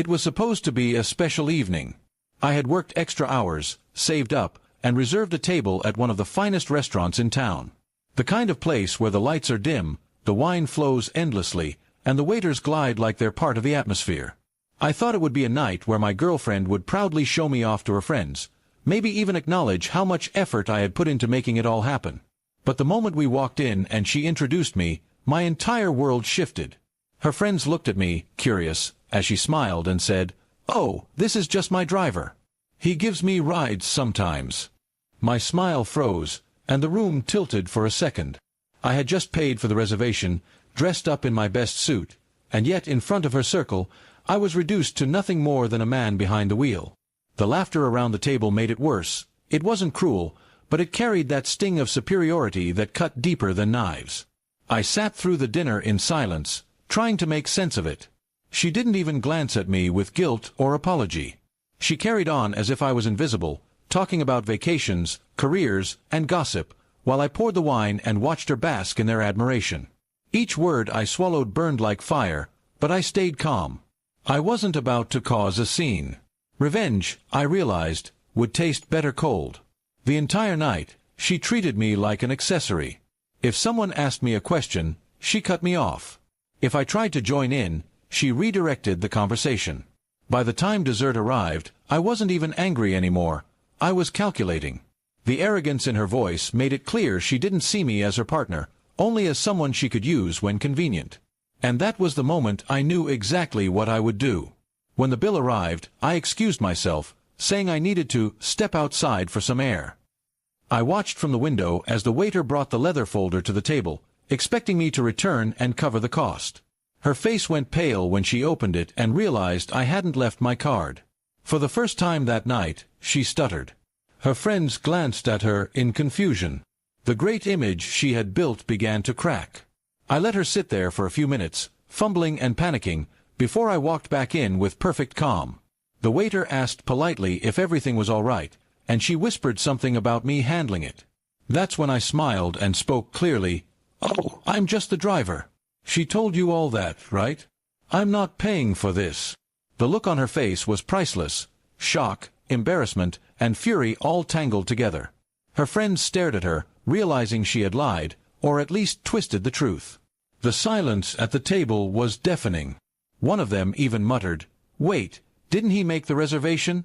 It was supposed to be a special evening. I had worked extra hours, saved up, and reserved a table at one of the finest restaurants in town. The kind of place where the lights are dim, the wine flows endlessly, and the waiters glide like they're part of the atmosphere. I thought it would be a night where my girlfriend would proudly show me off to her friends, maybe even acknowledge how much effort I had put into making it all happen. But the moment we walked in and she introduced me, my entire world shifted. Her friends looked at me, curious, as she smiled and said, "Oh, this is just my driver. He gives me rides sometimes." My smile froze, and the room tilted for a second. I had just paid for the reservation, dressed up in my best suit, and yet in front of her circle, I was reduced to nothing more than a man behind the wheel. The laughter around the table made it worse. It wasn't cruel, but it carried that sting of superiority that cut deeper than knives. I sat through the dinner in silence, trying to make sense of it. She didn't even glance at me with guilt or apology. She carried on as if I was invisible, talking about vacations, careers, and gossip, while I poured the wine and watched her bask in their admiration. Each word I swallowed burned like fire, but I stayed calm. I wasn't about to cause a scene. Revenge, I realized, would taste better cold. The entire night, she treated me like an accessory. If someone asked me a question, she cut me off. If I tried to join in, she redirected the conversation. By the time dessert arrived, I wasn't even angry anymore. I was calculating. The arrogance in her voice made it clear she didn't see me as her partner, only as someone she could use when convenient. And that was the moment I knew exactly what I would do. When the bill arrived, I excused myself, saying I needed to step outside for some air. I watched from the window as the waiter brought the leather folder to the table, expecting me to return and cover the cost. Her face went pale when she opened it and realized I hadn't left my card. For the first time that night, she stuttered. Her friends glanced at her in confusion. The great image she had built began to crack. I let her sit there for a few minutes, fumbling and panicking, before I walked back in with perfect calm. The waiter asked politely if everything was all right, and she whispered something about me handling it. That's when I smiled and spoke clearly. "Oh, I'm just the driver." "She told you all that, right? I'm not paying for this." The look on her face was priceless. Shock, embarrassment, and fury all tangled together. Her friends stared at her, realizing she had lied, or at least twisted the truth. The silence at the table was deafening. One of them even muttered, "Wait, didn't he make the reservation?"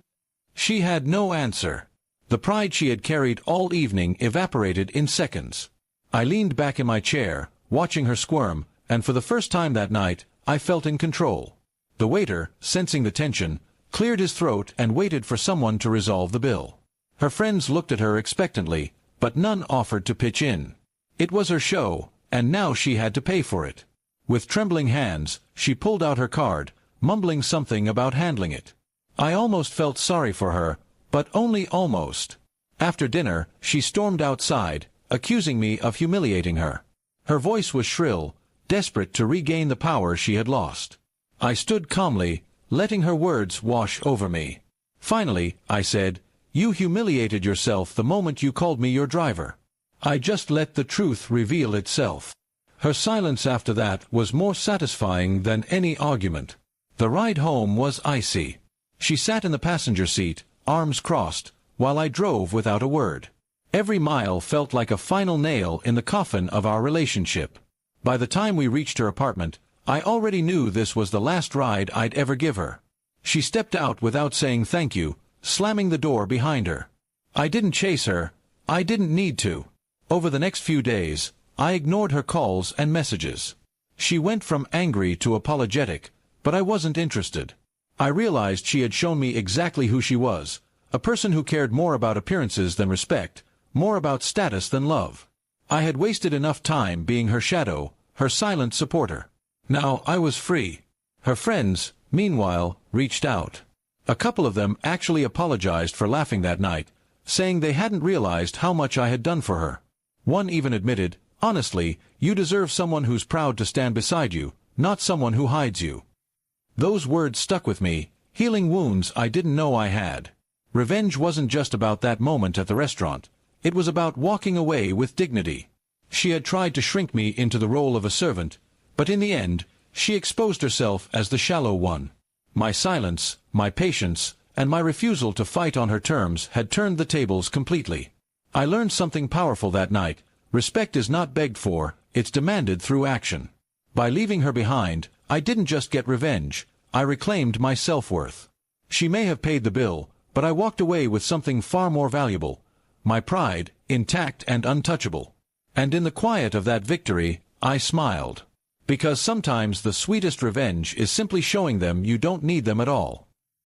She had no answer. The pride she had carried all evening evaporated in seconds. I leaned back in my chair, watching her squirm, and for the first time that night, I felt in control. The waiter, sensing the tension, cleared his throat and waited for someone to resolve the bill. Her friends looked at her expectantly, but none offered to pitch in. It was her show, and now she had to pay for it. With trembling hands, she pulled out her card, mumbling something about handling it. I almost felt sorry for her, but only almost. After dinner, she stormed outside, accusing me of humiliating her. Her voice was shrill, desperate to regain the power she had lost. I stood calmly, letting her words wash over me. Finally, I said, "You humiliated yourself the moment you called me your driver." I just let the truth reveal itself. Her silence after that was more satisfying than any argument. The ride home was icy. She sat in the passenger seat, arms crossed, while I drove without a word. Every mile felt like a final nail in the coffin of our relationship. By the time we reached her apartment, I already knew this was the last ride I'd ever give her. She stepped out without saying thank you, slamming the door behind her. I didn't chase her. I didn't need to. Over the next few days, I ignored her calls and messages. She went from angry to apologetic, but I wasn't interested. I realized she had shown me exactly who she was, a person who cared more about appearances than respect, more about status than love. I had wasted enough time being her shadow, her silent supporter. Now I was free. Her friends, meanwhile, reached out. A couple of them actually apologized for laughing that night, saying they hadn't realized how much I had done for her. One even admitted, "Honestly, you deserve someone who's proud to stand beside you, not someone who hides you." Those words stuck with me, healing wounds I didn't know I had. Revenge wasn't just about that moment at the restaurant. It was about walking away with dignity. She had tried to shrink me into the role of a servant, but in the end, she exposed herself as the shallow one. My silence, my patience, and my refusal to fight on her terms had turned the tables completely. I learned something powerful that night. Respect is not begged for, it's demanded through action. By leaving her behind, I didn't just get revenge, I reclaimed my self-worth. She may have paid the bill, but I walked away with something far more valuable. My pride, intact and untouchable. And in the quiet of that victory, I smiled. Because sometimes the sweetest revenge is simply showing them you don't need them at all.